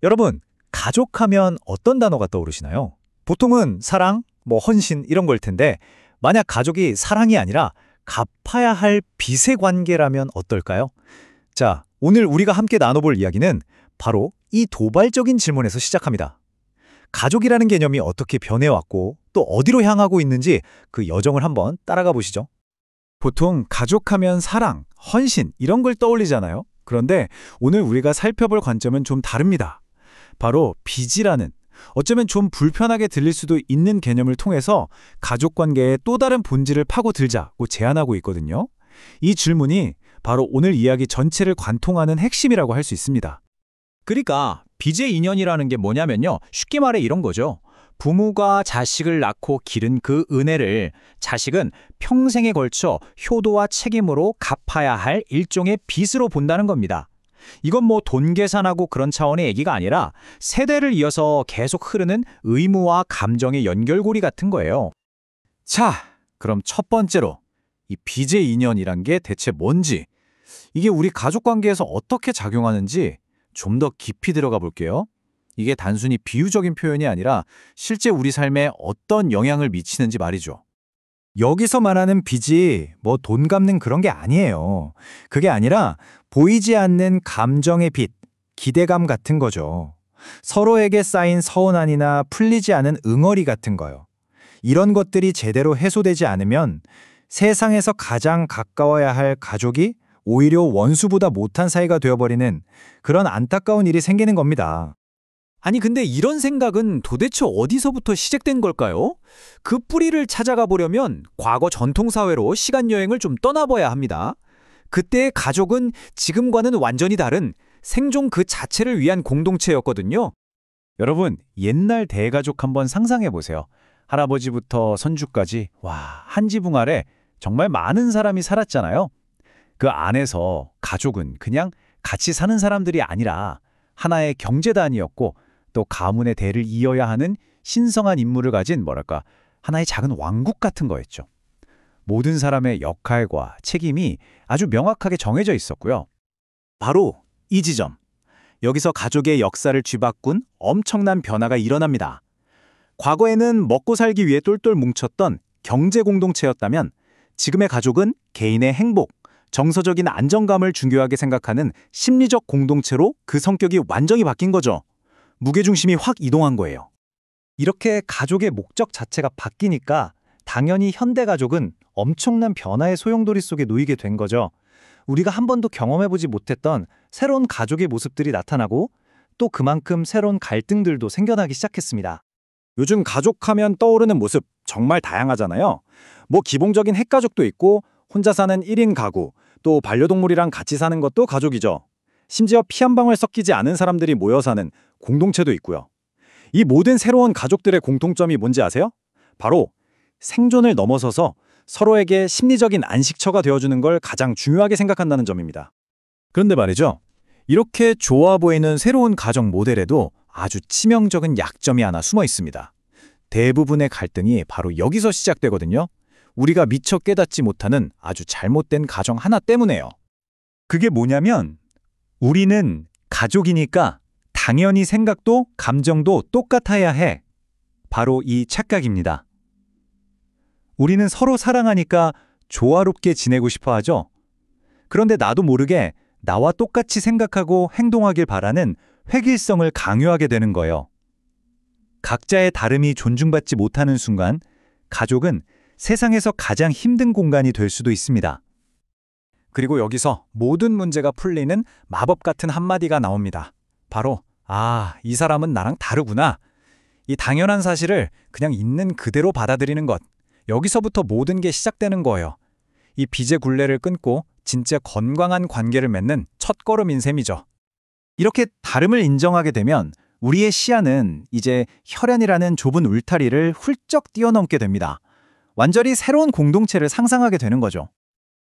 여러분, 가족하면 어떤 단어가 떠오르시나요? 보통은 사랑, 헌신 이런 걸 텐데 만약 가족이 사랑이 아니라 갚아야 할 빚의 관계라면 어떨까요? 자, 오늘 우리가 함께 나눠볼 이야기는 바로 이 도발적인 질문에서 시작합니다. 가족이라는 개념이 어떻게 변해왔고 또 어디로 향하고 있는지 그 여정을 한번 따라가 보시죠. 보통 가족하면 사랑, 헌신 이런 걸 떠올리잖아요. 그런데 오늘 우리가 살펴볼 관점은 좀 다릅니다. 바로 빚이라는 어쩌면 좀 불편하게 들릴 수도 있는 개념을 통해서 가족관계의 또 다른 본질을 파고들자고 제안하고 있거든요. 이 질문이 바로 오늘 이야기 전체를 관통하는 핵심이라고 할 수 있습니다. 그러니까 빚의 인연이라는 게 뭐냐면요. 쉽게 말해 이런 거죠. 부모가 자식을 낳고 기른 그 은혜를 자식은 평생에 걸쳐 효도와 책임으로 갚아야 할 일종의 빚으로 본다는 겁니다. 이건 돈 계산하고 그런 차원의 얘기가 아니라 세대를 이어서 계속 흐르는 의무와 감정의 연결고리 같은 거예요. 자, 그럼 첫 번째로 이 빚의 인연이란 게 대체 뭔지, 이게 우리 가족관계에서 어떻게 작용하는지 좀 더 깊이 들어가 볼게요. 이게 단순히 비유적인 표현이 아니라 실제 우리 삶에 어떤 영향을 미치는지 말이죠. 여기서 말하는 빚이 돈 갚는 그런 게 아니에요. 그게 아니라 보이지 않는 감정의 빚, 기대감 같은 거죠. 서로에게 쌓인 서운함이나 풀리지 않은 응어리 같은 거요. 이런 것들이 제대로 해소되지 않으면 세상에서 가장 가까워야 할 가족이 오히려 원수보다 못한 사이가 되어버리는 그런 안타까운 일이 생기는 겁니다. 아니 근데 이런 생각은 도대체 어디서부터 시작된 걸까요? 그 뿌리를 찾아가 보려면 과거 전통사회로 시간여행을 좀 떠나봐야 합니다. 그때의 가족은 지금과는 완전히 다른 생존 그 자체를 위한 공동체였거든요. 여러분, 옛날 대가족 한번 상상해 보세요. 할아버지부터 손주까지 한 지붕 아래 정말 많은 사람이 살았잖아요. 그 안에서 가족은 그냥 같이 사는 사람들이 아니라 하나의 경제단이었고 또 가문의 대를 이어야 하는 신성한 임무를 가진 하나의 작은 왕국 같은 거였죠. 모든 사람의 역할과 책임이 아주 명확하게 정해져 있었고요. 바로 이 지점, 여기서 가족의 역사를 쥐바꾼 엄청난 변화가 일어납니다. 과거에는 먹고 살기 위해 똘똘 뭉쳤던 경제 공동체였다면 지금의 가족은 개인의 행복, 정서적인 안정감을 중요하게 생각하는 심리적 공동체로 그 성격이 완전히 바뀐 거죠. 무게중심이 확 이동한 거예요. 이렇게 가족의 목적 자체가 바뀌니까 당연히 현대가족은 엄청난 변화의 소용돌이 속에 놓이게 된 거죠. 우리가 한 번도 경험해보지 못했던 새로운 가족의 모습들이 나타나고 또 그만큼 새로운 갈등들도 생겨나기 시작했습니다. 요즘 가족하면 떠오르는 모습 정말 다양하잖아요. 기본적인 핵가족도 있고 혼자 사는 1인 가구, 또 반려동물이랑 같이 사는 것도 가족이죠. 심지어 피 한 방울 섞이지 않은 사람들이 모여 사는 공동체도 있고요. 이 모든 새로운 가족들의 공통점이 뭔지 아세요? 바로 생존을 넘어서서 서로에게 심리적인 안식처가 되어주는 걸 가장 중요하게 생각한다는 점입니다. 그런데 말이죠. 이렇게 좋아 보이는 새로운 가족 모델에도 아주 치명적인 약점이 하나 숨어 있습니다. 대부분의 갈등이 바로 여기서 시작되거든요. 우리가 미처 깨닫지 못하는 아주 잘못된 가정 하나 때문에요. 그게 뭐냐면 우리는 가족이니까 당연히 생각도 감정도 똑같아야 해. 바로 이 착각입니다. 우리는 서로 사랑하니까 조화롭게 지내고 싶어 하죠. 그런데 나도 모르게 나와 똑같이 생각하고 행동하길 바라는 획일성을 강요하게 되는 거예요. 각자의 다름이 존중받지 못하는 순간 가족은 세상에서 가장 힘든 공간이 될 수도 있습니다. 그리고 여기서 모든 문제가 풀리는 마법 같은 한마디가 나옵니다. 바로 이 사람은 나랑 다르구나. 이 당연한 사실을 그냥 있는 그대로 받아들이는 것. 여기서부터 모든 게 시작되는 거예요. 이 빚의 굴레를 끊고 진짜 건강한 관계를 맺는 첫걸음인 셈이죠. 이렇게 다름을 인정하게 되면 우리의 시야는 이제 혈연이라는 좁은 울타리를 훌쩍 뛰어넘게 됩니다. 완전히 새로운 공동체를 상상하게 되는 거죠.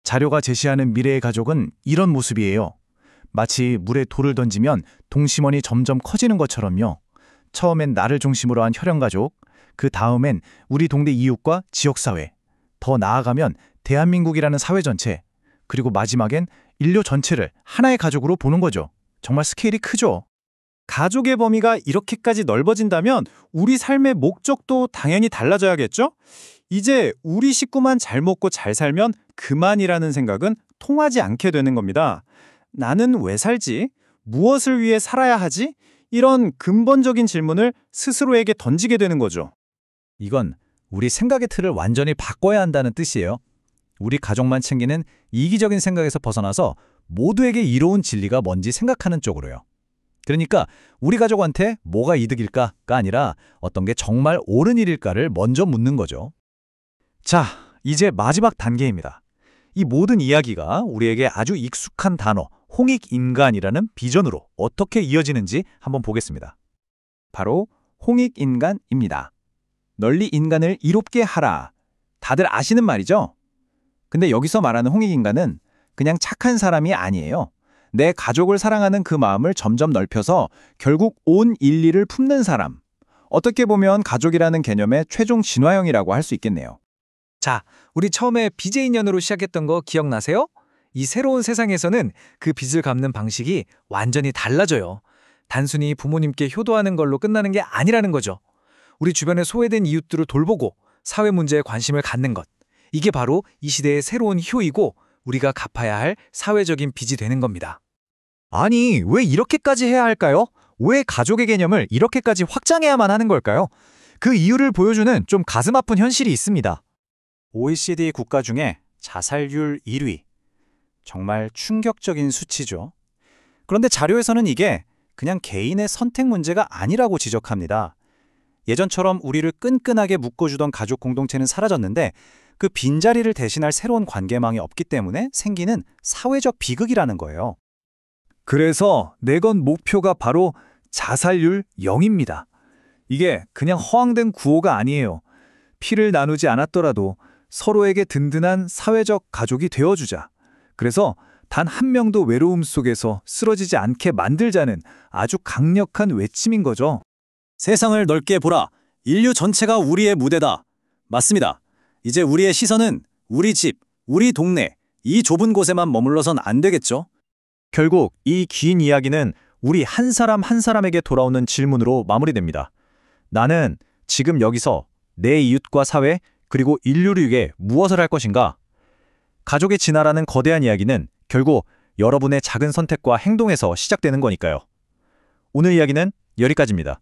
자료가 제시하는 미래의 가족은 이런 모습이에요. 마치 물에 돌을 던지면 동심원이 점점 커지는 것처럼요. 처음엔 나를 중심으로 한 혈연가족, 그 다음엔 우리 동네 이웃과 지역사회, 더 나아가면 대한민국이라는 사회 전체, 그리고 마지막엔 인류 전체를 하나의 가족으로 보는 거죠. 정말 스케일이 크죠. 가족의 범위가 이렇게까지 넓어진다면 우리 삶의 목적도 당연히 달라져야겠죠? 이제 우리 식구만 잘 먹고 잘 살면 그만이라는 생각은 통하지 않게 되는 겁니다. 나는 왜 살지? 무엇을 위해 살아야 하지? 이런 근본적인 질문을 스스로에게 던지게 되는 거죠. 이건 우리 생각의 틀을 완전히 바꿔야 한다는 뜻이에요. 우리 가족만 챙기는 이기적인 생각에서 벗어나서 모두에게 이로운 진리가 뭔지 생각하는 쪽으로요. 그러니까 우리 가족한테 뭐가 이득일까가 아니라 어떤 게 정말 옳은 일일까를 먼저 묻는 거죠. 자, 이제 마지막 단계입니다. 이 모든 이야기가 우리에게 아주 익숙한 단어, 홍익인간이라는 비전으로 어떻게 이어지는지 한번 보겠습니다. 바로 홍익인간입니다. 널리 인간을 이롭게 하라. 다들 아시는 말이죠? 근데 여기서 말하는 홍익인간은 그냥 착한 사람이 아니에요. 내 가족을 사랑하는 그 마음을 점점 넓혀서 결국 온 인리를 품는 사람. 어떻게 보면 가족이라는 개념의 최종 진화형이라고 할 수 있겠네요. 자, 우리 처음에 BJ 인연으로 시작했던 거 기억나세요? 이 새로운 세상에서는 그 빚을 갚는 방식이 완전히 달라져요. 단순히 부모님께 효도하는 걸로 끝나는 게 아니라는 거죠. 우리 주변에 소외된 이웃들을 돌보고 사회 문제에 관심을 갖는 것. 이게 바로 이 시대의 새로운 효이고 우리가 갚아야 할 사회적인 빚이 되는 겁니다. 아니, 왜 이렇게까지 해야 할까요? 왜 가족의 개념을 이렇게까지 확장해야만 하는 걸까요? 그 이유를 보여주는 좀 가슴 아픈 현실이 있습니다. OECD 국가 중에 자살률 1위. 정말 충격적인 수치죠. 그런데 자료에서는 이게 그냥 개인의 선택 문제가 아니라고 지적합니다. 예전처럼 우리를 끈끈하게 묶어주던 가족 공동체는 사라졌는데 그 빈자리를 대신할 새로운 관계망이 없기 때문에 생기는 사회적 비극이라는 거예요. 그래서 내건 목표가 바로 자살률 0입니다. 이게 그냥 허황된 구호가 아니에요. 피를 나누지 않았더라도 서로에게 든든한 사회적 가족이 되어주자. 그래서 단 한 명도 외로움 속에서 쓰러지지 않게 만들자는 아주 강력한 외침인 거죠. 세상을 넓게 보라. 인류 전체가 우리의 무대다. 맞습니다. 이제 우리의 시선은 우리 집, 우리 동네, 이 좁은 곳에만 머물러선 안 되겠죠? 결국 이 긴 이야기는 우리 한 사람 한 사람에게 돌아오는 질문으로 마무리됩니다. 나는 지금 여기서 내 이웃과 사회 그리고 인류를 위해 무엇을 할 것인가? 가족의 진화라는 거대한 이야기는 결국 여러분의 작은 선택과 행동에서 시작되는 거니까요. 오늘 이야기는 여기까지입니다.